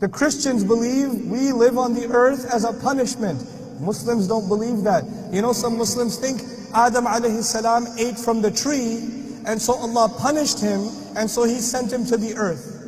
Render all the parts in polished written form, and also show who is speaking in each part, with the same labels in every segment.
Speaker 1: The Christians believe we live on the earth as a punishment. Muslims don't believe that. You know, some Muslims think Adam alayhi salam ate from the tree, and so Allah punished him, and so He sent him to the earth.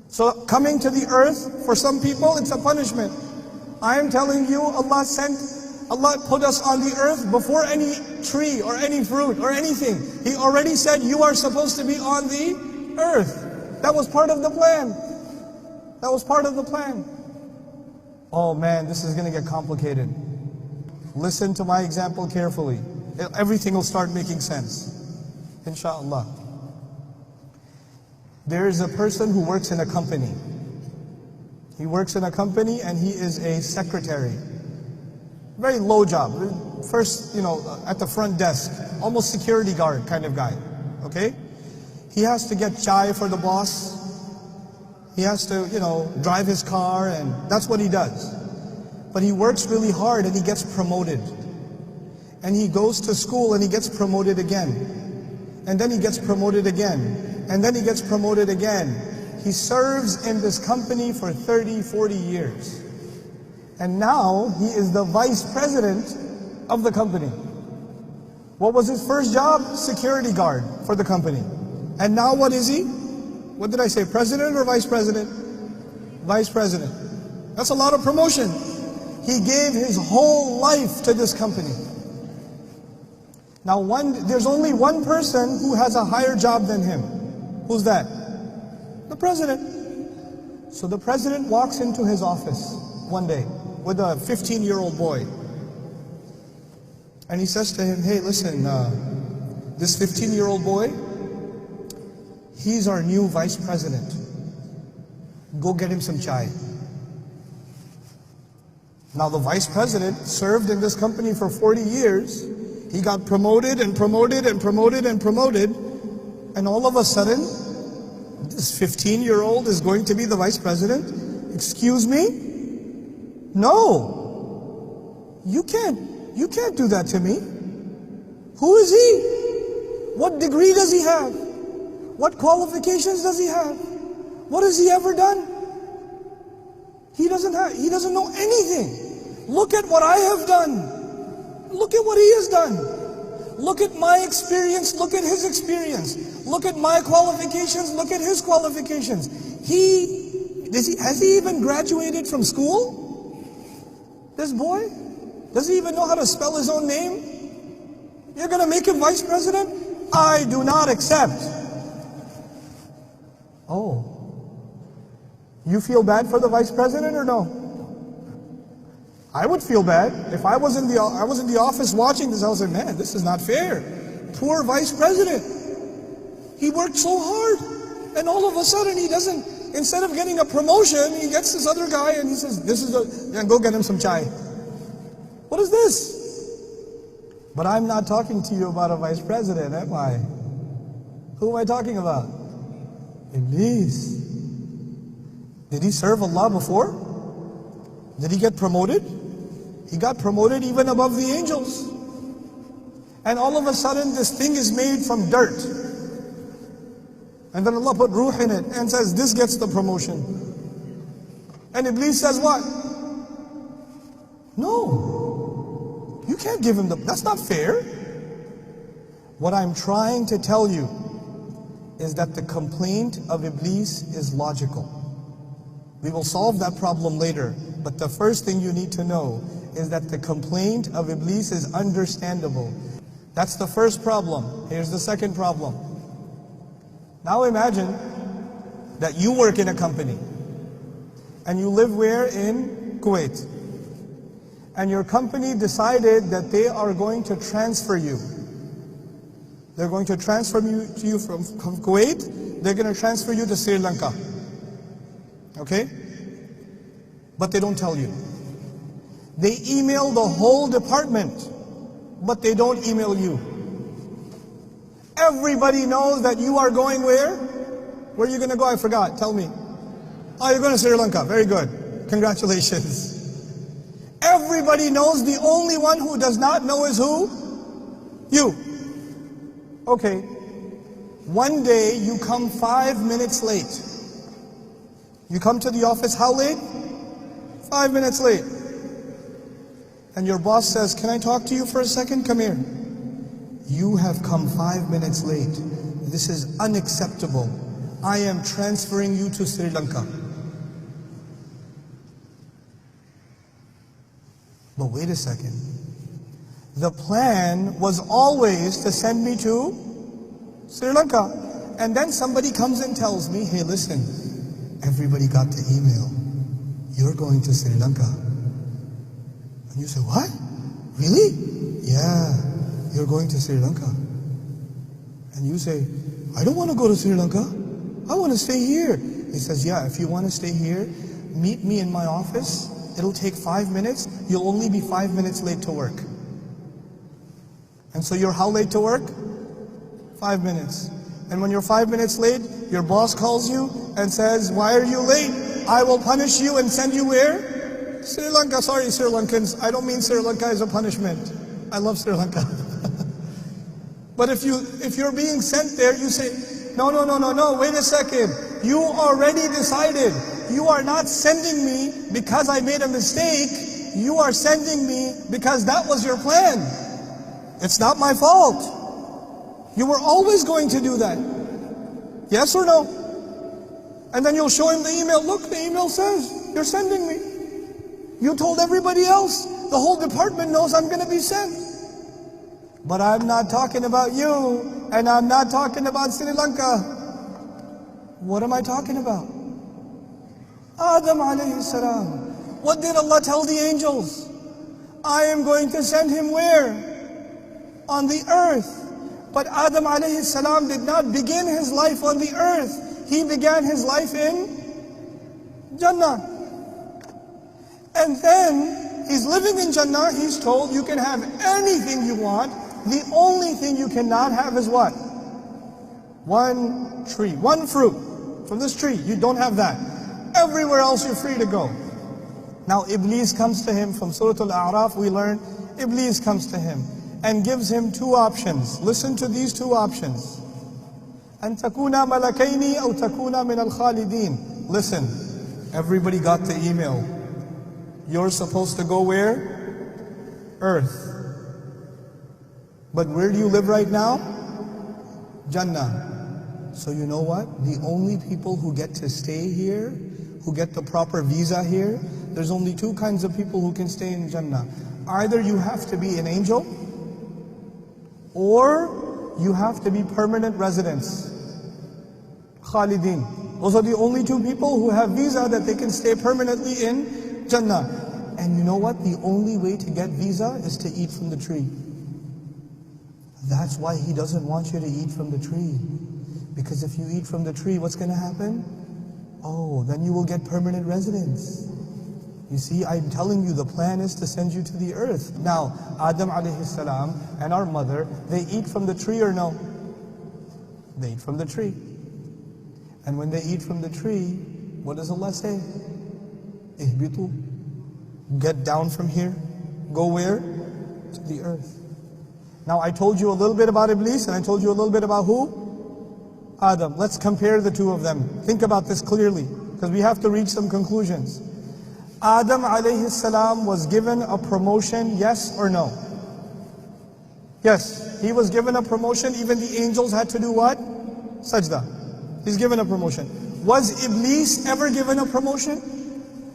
Speaker 1: So coming to the earth, for some people, it's a punishment. I am telling you, Allah put us on the earth before any tree or any fruit or anything. He already said you are supposed to be on the earth. That was part of the plan. That was part of the plan. Oh man, this is going to get complicated. Listen to my example carefully. Everything will start making sense, inshallah. There is a person who works in a company. He works in a company and he is a secretary. Very low job. First, at the front desk, almost security guard kind of guy. Okay? He has to get chai for the boss. He has to, drive his car, and that's what he does. But he works really hard and he gets promoted. And he goes to school and he gets promoted again. And then he gets promoted again. And then he gets promoted again. He serves in this company for 30, 40 years. And now he is the vice president of the company. What was his first job? Security guard for the company. And now what is he? What did I say, president or vice president? Vice president. That's a lot of promotion. He gave his whole life to this company. Now there's only one person who has a higher job than him. Who's that? The president. So the president walks into his office one day with a 15-year-old boy. And he says to him, hey, listen, this 15-year-old boy, he's our new vice president. Go get him some chai. Now the vice president served in this company for 40 years. He got promoted and promoted and promoted and promoted. And all of a sudden, this 15-year-old is going to be the vice president? Excuse me? No. You can't do that to me. Who is he? What degree does he have? What qualifications does he have? What has he ever done? He doesn't know anything. Look at what I have done. Look at what he has done. Look at my experience, look at his experience. Look at my qualifications, look at his qualifications. Has he even graduated from school? This boy? Does he even know how to spell his own name? You're going to make him vice president? I do not accept. Oh. You feel bad for the vice president or no? I would feel bad. If I was in the office watching this, I would say, man, this is not fair. Poor vice president. He worked so hard. And all of a sudden he doesn't, instead of getting a promotion, he gets this other guy and he says, go get him some chai. What is this? But I'm not talking to you about a vice president, am I? Who am I talking about? Iblis. Did he serve Allah before? Did he get promoted? He got promoted even above the angels. And all of a sudden this thing is made from dirt. And then Allah put ruh in it and says, this gets the promotion. And Iblis says what? No. You can't give him that's not fair. What I'm trying to tell you is that the complaint of Iblis is logical. We will solve that problem later. But the first thing you need to know is that the complaint of Iblis is understandable. That's the first problem. Here's the second problem. Now imagine that you work in a company and you live where? In Kuwait. And your company decided that they are going to transfer you. They're going to transfer you from Kuwait. They're going to transfer you to Sri Lanka. Okay? But they don't tell you. They email the whole department, but they don't email you. Everybody knows that you are going where? Where are you going to go? I forgot. Tell me. Oh, you're going to Sri Lanka. Very good. Congratulations. Everybody knows. The only one who does not know is who? You. Okay. One day you come 5 minutes late. You come to the office, how late? 5 minutes late. And your boss says, can I talk to you for a second? Come here. You have come 5 minutes late. This is unacceptable. I am transferring you to Sri Lanka. But wait a second. The plan was always to send me to Sri Lanka. And then somebody comes and tells me, hey, listen, everybody got the email. You're going to Sri Lanka. And you say, what? Really? Yeah, you're going to Sri Lanka. And you say, I don't want to go to Sri Lanka. I want to stay here. He says, yeah, if you want to stay here, meet me in my office. It'll take 5 minutes. You'll only be 5 minutes late to work. And so you're how late to work? 5 minutes. And when you're 5 minutes late, your boss calls you and says, why are you late? I will punish you and send you where? Sri Lanka. Sorry, Sri Lankans. I don't mean Sri Lanka as a punishment. I love Sri Lanka. But if you're being sent there, you say, no, wait a second. You already decided. You are not sending me because I made a mistake. You are sending me because that was your plan. It's not my fault. You were always going to do that. Yes or no? And then you'll show him the email. Look, the email says, you're sending me. You told everybody else. The whole department knows I'm going to be sent. But I'm not talking about you, and I'm not talking about Sri Lanka. What am I talking about? Adam alayhi salam. What did Allah tell the angels? I am going to send him where? On the earth. But Adam alayhi salam did not begin his life on the earth. He began his life in Jannah. And then he's living in Jannah. He's told you can have anything you want. The only thing you cannot have is what? One tree, one fruit from this tree. You don't have that. Everywhere else you're free to go. Now Iblis comes to him. From Surah Al-A'raf we learn, Iblis comes to him and gives him two options. Listen to these two options. أَن تَكُونَ مَلَكَيْنِ أَوْ تَكُونَ مِنَ الْخَالِدِينَ. Listen, everybody got the email. You're supposed to go where? Earth. But where do you live right now? Jannah. So you know what? The only people who get to stay here, who get the proper visa here, there's only two kinds of people who can stay in Jannah. Either you have to be an angel, or you have to be permanent residents. Khalidin. Those are the only two people who have visa that they can stay permanently in Jannah. And you know what? The only way to get visa is to eat from the tree. That's why He doesn't want you to eat from the tree. Because if you eat from the tree, what's going to happen? Oh, then you will get permanent residence. You see, I'm telling you, the plan is to send you to the earth. Now, Adam alayhi salam and our mother, they eat from the tree or no? They eat from the tree. And when they eat from the tree, what does Allah say? Ihbitu. Get down from here. Go where? To the earth. Now I told you a little bit about Iblis and I told you a little bit about who? Adam. Let's compare the two of them. Think about this clearly, because we have to reach some conclusions. Adam alayhi salam was given a promotion, yes or no? Yes, he was given a promotion. Even the angels had to do what? Sajda. He's given a promotion. Was Iblis ever given a promotion?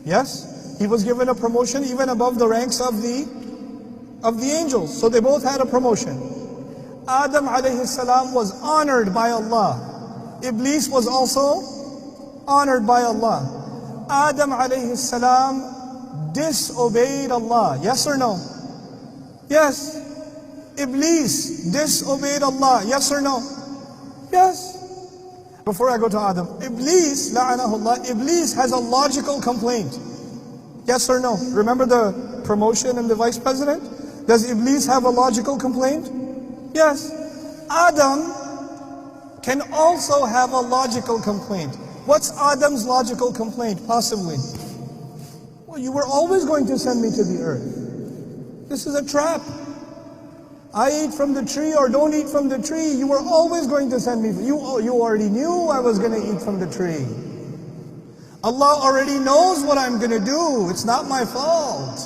Speaker 1: Yes, he was given a promotion even above the ranks of the angels. So they both had a promotion. Adam alayhi salam was honored by Allah. Iblis was also honored by Allah. Adam alayhi salam disobeyed Allah. Yes or no? Yes. Iblis disobeyed Allah. Yes or no? Yes. Before I go to Adam, Iblis, la'anahullah, Iblis has a logical complaint. Yes or no? Remember the promotion and the vice president? Does Iblis have a logical complaint? Yes. Adam can also have a logical complaint. What's Adam's logical complaint, possibly? Well, you were always going to send me to the earth. This is a trap. I eat from the tree or don't eat from the tree. You were always going to send me. You already knew I was going to eat from the tree. Allah already knows what I'm going to do. It's not my fault.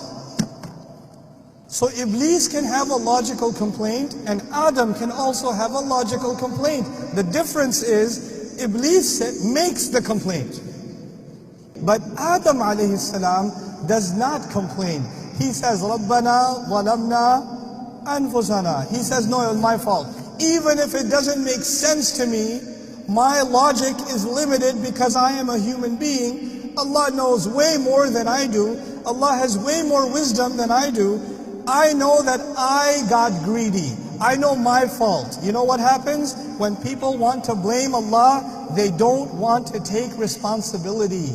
Speaker 1: So Iblis can have a logical complaint and Adam can also have a logical complaint. The difference is Iblis makes the complaint. But Adam alayhi salam does not complain. He says, Rabbana walamna anfusana. He says, no, it was my fault. Even if it doesn't make sense to me, my logic is limited because I am a human being. Allah knows way more than I do. Allah has way more wisdom than I do. I know that I got greedy. I know my fault. You know what happens? When people want to blame Allah, they don't want to take responsibility.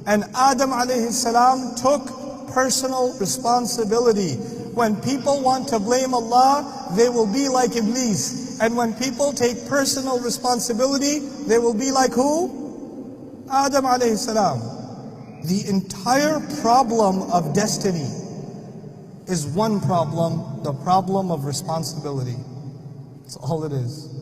Speaker 1: And Adam alayhi salam took personal responsibility. When people want to blame Allah, they will be like Iblis. And when people take personal responsibility, they will be like who? Adam alayhi salam. The entire problem of destiny is one problem, the problem of responsibility. That's all it is.